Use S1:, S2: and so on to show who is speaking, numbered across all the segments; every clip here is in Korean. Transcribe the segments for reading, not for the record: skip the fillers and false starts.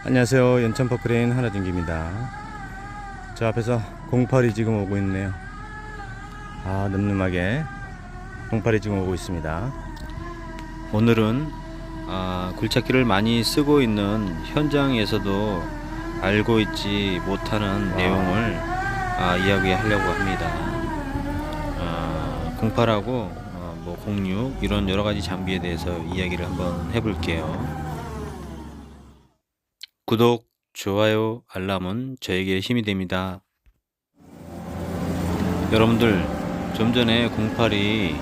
S1: 안녕하세요. 연천 퍼크레인 하나준기입니다. 저 앞에서 08이 지금 오고 있네요. 늠름하게 08이 지금 오고 있습니다. 오늘은 굴착기를 많이 쓰고 있는 현장에서도 알고 있지 못하는 내용을 이야기하려고 합니다. 08하고 06 이런 여러가지 장비에 대해서 이야기를 한번 해볼게요. 구독, 좋아요, 알람은 저에게 힘이 됩니다. 여러분들, 좀 전에 08이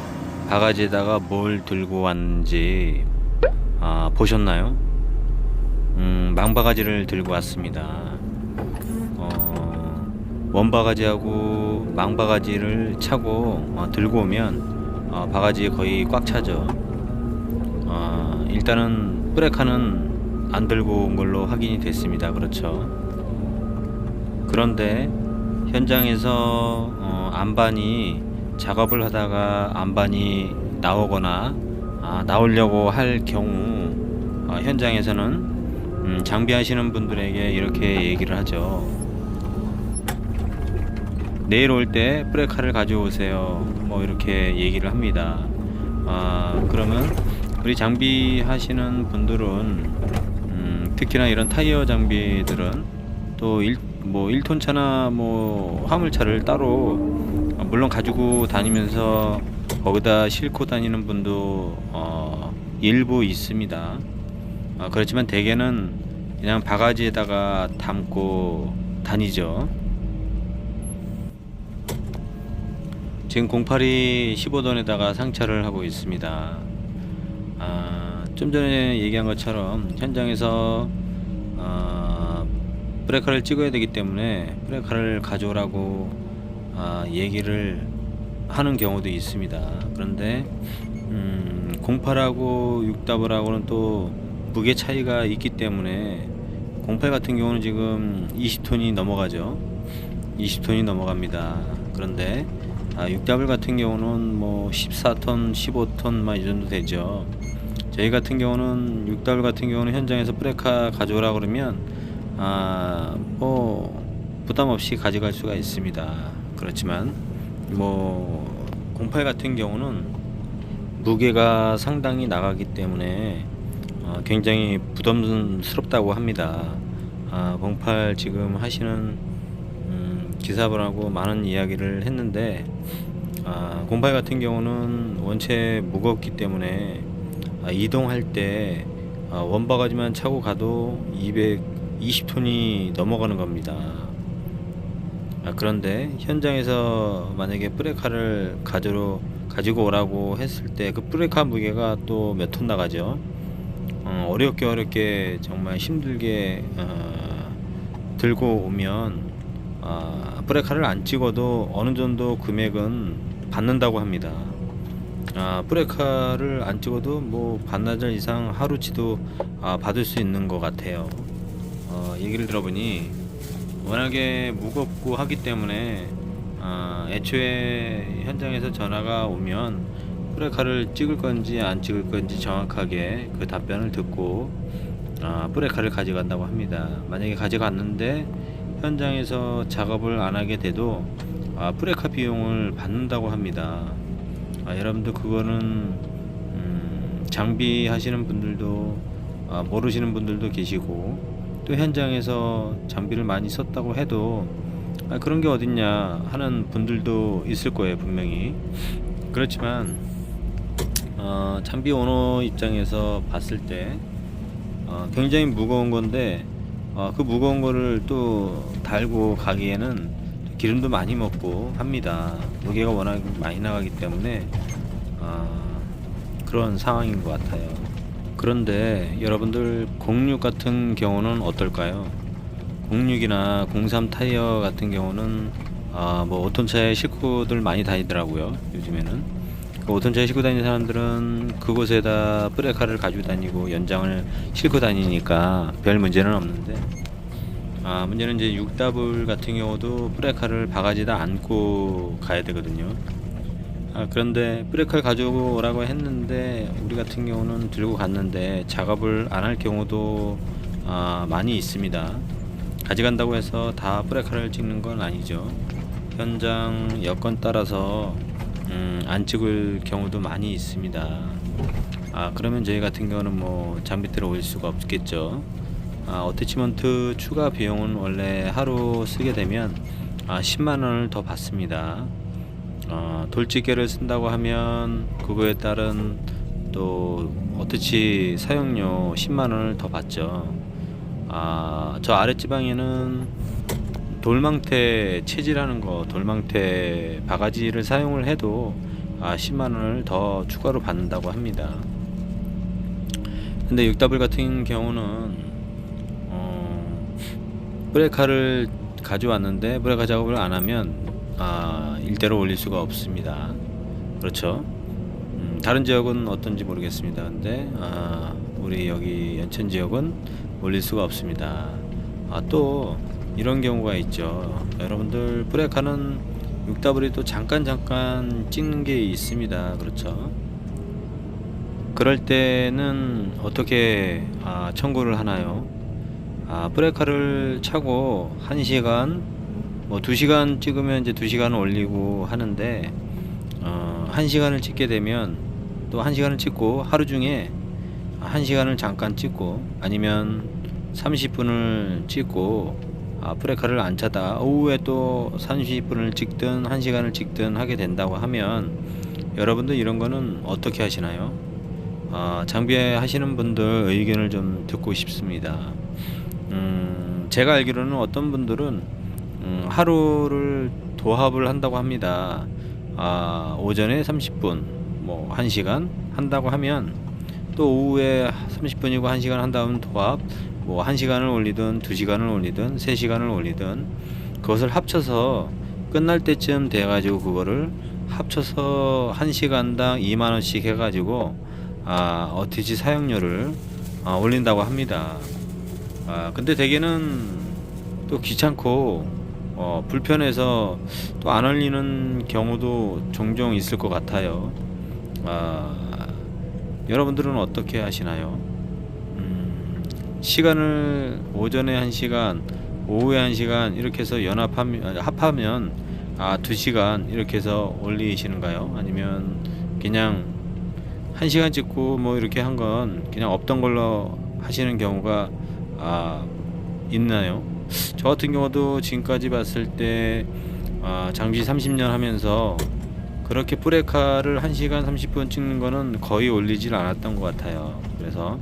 S1: 바가지에다가 뭘 들고 왔는지 보셨나요? 망바가지를 들고 왔습니다. 원바가지하고 망바가지를 차고 들고 오면 바가지에 거의 꽉 차죠. 일단은 브레카는 안 들고 온 걸로 확인이 됐습니다. 그렇죠. 그런데 현장에서 안반이 작업을 하다가 안반이 나오거나 나오려고 할 경우 현장에서는 장비 하시는 분들에게 이렇게 얘기를 하죠. 내일 올 때 브레카를 가져오세요. 이렇게 얘기를 합니다. 그러면 우리 장비 하시는 분들은 특히나 이런 타이어 장비들은 또 1톤 차나 화물차를 따로 물론 가지고 다니면서 거기다 싣고 다니는 분도 일부 있습니다. 그렇지만 대개는 그냥 바가지에다가 담고 다니죠. 지금 08이 15톤에다가 상차를 하고 있습니다. 좀 전에 얘기한 것처럼 현장에서 브레이크를 찍어야 되기 때문에 브레이크를 가져오라고 얘기를 하는 경우도 있습니다. 그런데 08하고 6W하고는 또 무게 차이가 있기 때문에 08 같은 경우는 지금 20톤이 넘어가죠. 20톤이 넘어갑니다. 그런데 6W 같은 경우는 14톤, 15톤 이 정도 되죠. 저희 같은 경우는 6W 같은 경우는 현장에서 브레카 가져오라 그러면 부담 없이 가져갈 수가 있습니다. 그렇지만 08 같은 경우는 무게가 상당히 나가기 때문에 굉장히 부담스럽다고 합니다. 08 지금 하시는 기사분하고 많은 이야기를 했는데 08 같은 경우는 원체 무겁기 때문에 이동할 때 원바가지만 차고 가도 220톤이 넘어가는 겁니다. 그런데 현장에서 만약에 브레카를 가지고 오라고 했을 때 그 브레카 무게가 또 몇 톤 나가죠. 어렵게 정말 힘들게 들고 오면 브레카를 안 찍어도 어느 정도 금액은 받는다고 합니다. 브레카를 안 찍어도 반나절 이상 하루치도 받을 수 있는 것 같아요. 얘기를 들어보니 워낙에 무겁고 하기 때문에 애초에 현장에서 전화가 오면 브레카를 찍을 건지 안 찍을 건지 정확하게 그 답변을 듣고 브레카를 가져간다고 합니다. 만약에 가져갔는데 현장에서 작업을 안 하게 돼도 브레카 비용을 받는다고 합니다. 여러분들 그거는 장비 하시는 분들도 모르시는 분들도 계시고 또 현장에서 장비를 많이 썼다고 해도 그런 게 어딨냐 하는 분들도 있을 거예요, 분명히. 그렇지만 장비 오너 입장에서 봤을 때 굉장히 무거운 건데 그 무거운 거를 또 달고 가기에는 기름도 많이 먹고 합니다. 무게가 워낙 많이 나가기 때문에 그런 상황인 것 같아요. 그런데 여러분들 06 같은 경우는 어떨까요? 06이나 03 타이어 같은 경우는 5톤차에 싣고들 많이 다니더라고요. 요즘에는 5톤차에 싣고 다니는 사람들은 그곳에다 브레카를 가지고 다니고 연장을 싣고 다니니까 별 문제는 없는데 문제는 이제 6W 같은 경우도 브레카를 바가지에다 안고 가야 되거든요. 그런데 브레이크를 가져오라고 했는데 우리 같은 경우는 들고 갔는데 작업을 안 할 경우도 많이 있습니다. 가져간다고 해서 다 브레이크를 찍는 건 아니죠. 현장 여건 따라서 안 찍을 경우도 많이 있습니다. 그러면 저희 같은 경우는 뭐 장비대로 올 수가 없겠죠. 어태치먼트 추가 비용은 원래 하루 쓰게 되면 10만원을 더 받습니다. 돌집게를 쓴다고 하면 그거에 따른 또 어태치 사용료 10만원을 더 받죠. 저 아랫지방에는 돌망태 체질하는 거, 돌망태 바가지를 사용을 해도 10만원을 더 추가로 받는다고 합니다. 근데 6W 같은 경우는 브레이크를 가져왔는데 브레이크 작업을 안 하면 일대로 올릴 수가 없습니다. 그렇죠. 다른 지역은 어떤지 모르겠습니다. 근데 우리 여기 연천 지역은 올릴 수가 없습니다. 또 이런 경우가 있죠. 여러분들 브레이크는 6W도 잠깐 찍는 게 있습니다. 그렇죠. 그럴 때는 어떻게 청구를 하나요? 브레이크를 차고 1시간 뭐 2시간 찍으면 이제 2시간 올리고 하는데 1시간을 찍게 되면 또 1시간을 찍고 하루 중에 1시간을 잠깐 찍고 아니면 30분을 찍고 브레이크를 안 차다 오후에 또 30분을 찍든 1시간을 찍든 하게 된다고 하면 여러분들 이런 거는 어떻게 하시나요? 장비 하시는 분들 의견을 좀 듣고 싶습니다. 제가 알기로는 어떤 분들은 하루를 도합을 한다고 합니다. 오전에 30분 뭐 1시간 한다고 하면 또 오후에 30분이고 1시간 한다면 도합 뭐 1시간을 올리든 2시간을 올리든 3시간을 올리든 그것을 합쳐서 끝날 때쯤 돼 가지고 그거를 합쳐서 1시간당 2만원씩 해 가지고 어티지 사용료를 올린다고 합니다. 근데 대개는 또 귀찮고 불편해서 또 안 올리는 경우도 종종 있을 것 같아요. 여러분들은 어떻게 하시나요? 시간을 오전에 1시간, 오후에 1시간 이렇게 해서 합하면 2시간 이렇게 해서 올리시는가요? 아니면 그냥 1시간 찍고 뭐 이렇게 한 건 그냥 없던 걸로 하시는 경우가 있나요? 저 같은 경우도 지금까지 봤을 때 장비 30년 하면서 그렇게 브레이크를 1시간 30분 찍는 거는 거의 올리질 않았던 것 같아요. 그래서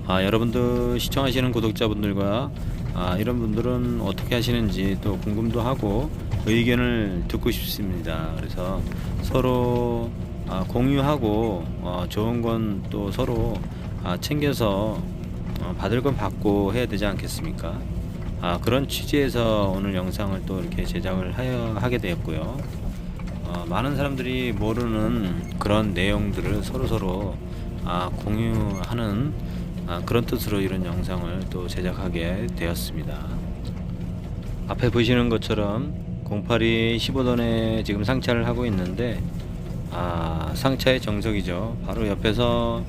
S1: 여러분들 시청하시는 구독자분들과 이런 분들은 어떻게 하시는지 또 궁금도 하고 의견을 듣고 싶습니다. 그래서 서로 공유하고 좋은 건 또 서로 챙겨서 받을 건 받고 해야 되지 않겠습니까? 그런 취지에서 오늘 영상을 또 이렇게 제작을 하게 되었고요. 많은 사람들이 모르는 그런 내용들을 서로 공유하는 그런 뜻으로 이런 영상을 또 제작하게 되었습니다. 앞에 보시는 것처럼 08이 15톤에 지금 상차를 하고 있는데 상차의 정석이죠. 바로 옆에서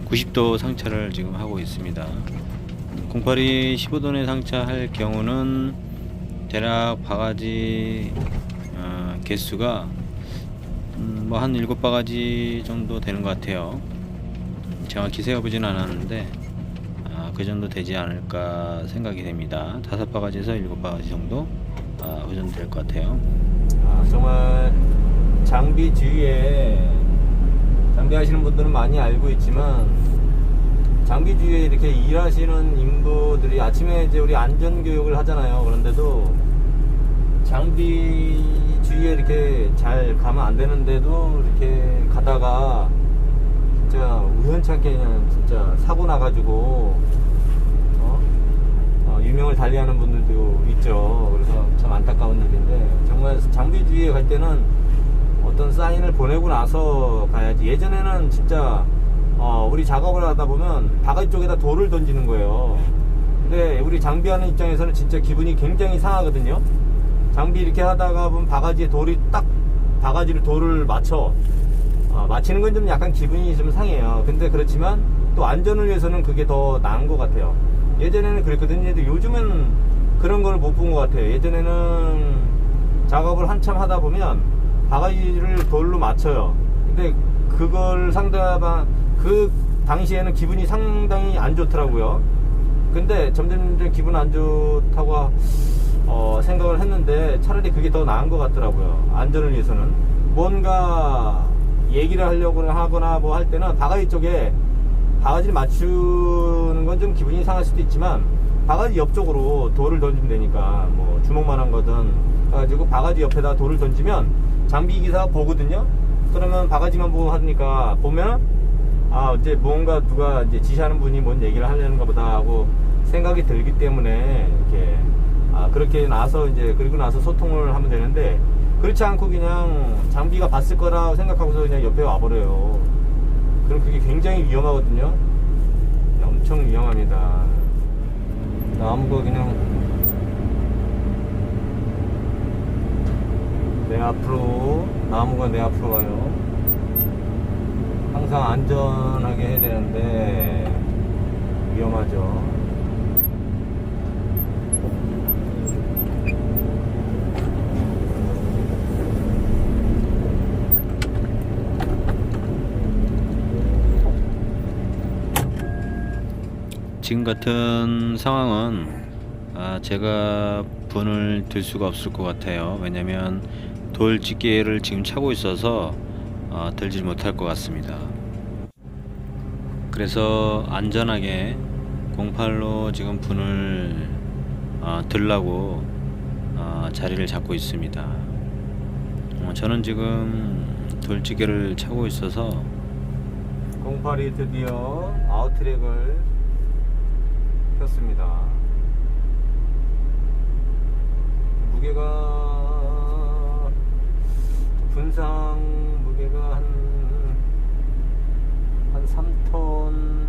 S1: 90도 상차를 지금 하고 있습니다. 08이 15톤에 상차할 경우는 대략 바가지 개수가 뭐 한 7바가지 정도 되는 것 같아요. 정확히 세어보지는 않았는데 그 정도 되지 않을까 생각이 됩니다. 5바가지에서 7바가지 정도 그 정도 될 것 같아요.
S2: 정말 장비 주위에 장비 하시는 분들은 많이 알고 있지만 장비 주위에 이렇게 일하시는 인부들이 아침에 이제 우리 안전교육을 하잖아요. 그런데도 장비 주위에 이렇게 잘 가면 안 되는데도 이렇게 가다가 진짜 우연찮게 그냥 진짜 사고 나가지고 유명을 달리하는 분들도 있죠. 그래서 참 안타까운 일인데 정말 장비 주위에 갈 때는 어떤 사인을 보내고 나서 가야지. 예전에는 진짜 우리 작업을 하다 보면 바가지 쪽에다 돌을 던지는 거예요. 근데 우리 장비하는 입장에서는 진짜 기분이 굉장히 상하거든요. 장비 이렇게 하다가 보면 바가지에 돌이 딱 바가지를 돌을 맞춰 맞히는 건 좀 약간 기분이 좀 상해요. 근데 그렇지만 또 안전을 위해서는 그게 더 나은 것 같아요. 예전에는 그랬거든요. 근데 요즘은 그런 걸 못 본 것 같아요. 예전에는 작업을 한참 하다 보면 바가지를 돌로 맞춰요. 근데 그걸 상대방 그 당시에는 기분이 상당히 안 좋더라고요. 근데 점점 기분 안 좋다고 생각을 했는데 차라리 그게 더 나은 것 같더라고요. 안전을 위해서는. 뭔가 얘기를 하려고 하거나 뭐 할 때는 바가지 쪽에 바가지를 맞추는 건 좀 기분이 상할 수도 있지만 바가지 옆쪽으로 돌을 던지면 되니까 뭐 주먹만한 거든 해가지고 바가지 옆에다 돌을 던지면 장비 기사가 보거든요. 그러면 바가지만 보고 하니까 보면 이제 뭔가 누가 이제 지시하는 분이 뭔 얘기를 하려는가 보다 하고 생각이 들기 때문에 이렇게 그렇게 나서 이제 그리고 나서 소통을 하면 되는데 그렇지 않고 그냥 장비가 봤을 거라고 생각하고서 그냥 옆에 와버려요. 그럼 그게 굉장히 위험하거든요. 엄청 위험합니다. 나무가 그냥 내 앞으로 나무가 내 앞으로 가요. 항상 안전하게 해야 되는데 위험하죠.
S1: 지금 같은 상황은 제가 분을 들 수가 없을 것 같아요. 왜냐면 돌집게를 지금 차고 있어서 들질 못할 것 같습니다. 그래서 안전하게 08로 지금 분을 들라고 자리를 잡고 있습니다. 저는 지금 돌집게를 차고 있어서
S2: 08이 드디어 아웃트랙을 폈습니다. 무게가 분상 무게가 한 3톤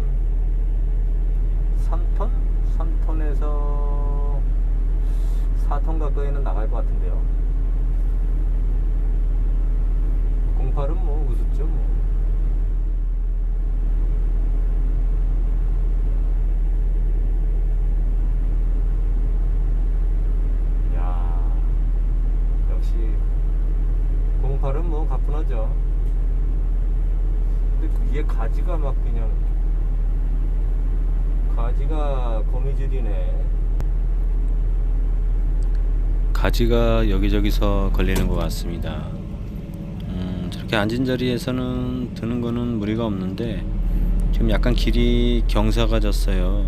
S2: 3톤에서 4톤 가까이는 나갈 것 같은데요. 08은 뭐 우습죠 뭐. 역시 08은 뭐 가뿐하죠. 근데 그게 가지가 막 그냥 가지가 거미줄이네.
S1: 가지가 여기저기서 걸리는 것 같습니다. 저렇게 앉은 자리에서는 드는 거는 무리가 없는데 지금 약간 길이 경사가 졌어요.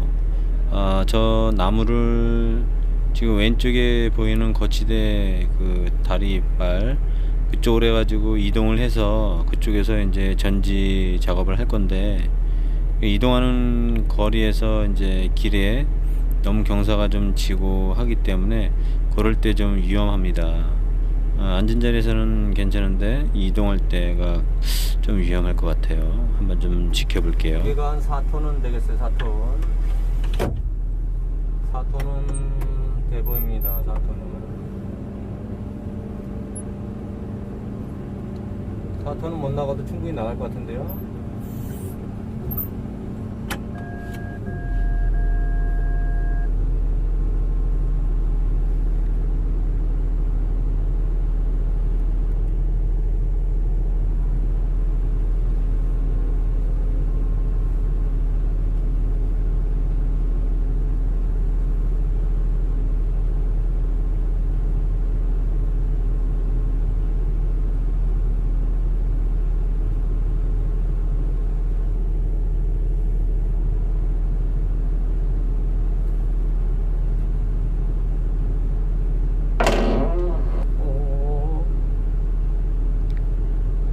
S1: 저 나무를 지금 왼쪽에 보이는 거치대 그 다리빨 그쪽으로 해가지고 이동을 해서 그쪽에서 이제 전지 작업을 할 건데 이동하는 거리에서 이제 길에 너무 경사가 좀 지고 하기 때문에 그럴 때 좀 위험합니다. 앉은 자리에서는 괜찮은데 이동할 때가 좀 위험할 것 같아요. 한번 좀 지켜볼게요.
S2: 무게가 한 4톤은 되겠어요. 4톤은 돼 보입니다. 4톤은 못 나가도 충분히 나갈 것 같은데요.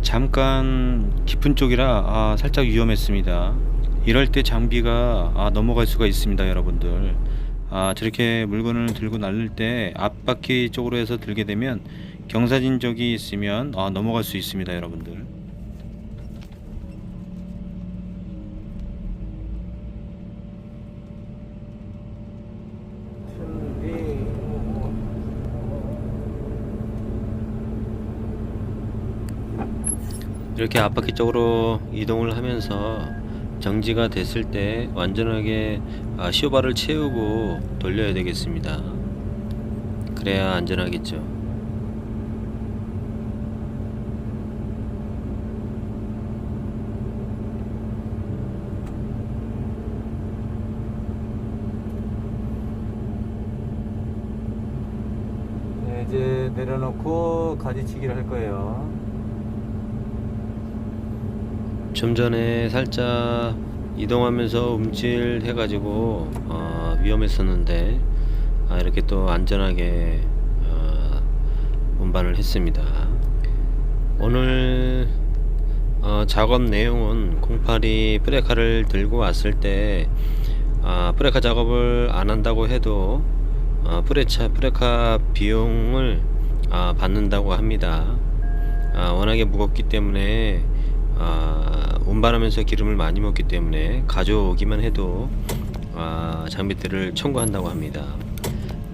S1: 잠깐 깊은 쪽이라 살짝 위험했습니다. 이럴 때 장비가 넘어갈 수가 있습니다, 여러분들. 저렇게 물건을 들고 날릴 때 앞바퀴 쪽으로 해서 들게 되면 경사진 적이 있으면 넘어갈 수 있습니다, 여러분들. 이렇게 앞바퀴 쪽으로 이동을 하면서 정지가 됐을 때 완전하게 시오바를 채우고 돌려야 되겠습니다. 그래야 안전하겠죠.
S2: 네, 이제 내려놓고 가지치기를 할 거예요.
S1: 좀 전에 살짝 이동하면서 움찔해가지고 위험했었는데 이렇게 또 안전하게 운반을 했습니다. 오늘 작업 내용은 08이 프레카를 들고 왔을 때 프레카 작업을 안 한다고 해도 프레카 비용을 받는다고 합니다. 워낙에 무겁기 때문에 운반하면서 기름을 많이 먹기 때문에 가져오기만 해도 장비들을 청구한다고 합니다.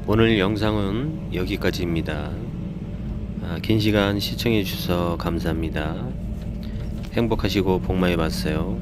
S1: 오늘 영상은 여기까지입니다. 긴 시간 시청해 주셔서 감사합니다. 행복하시고 복 많이 받으세요.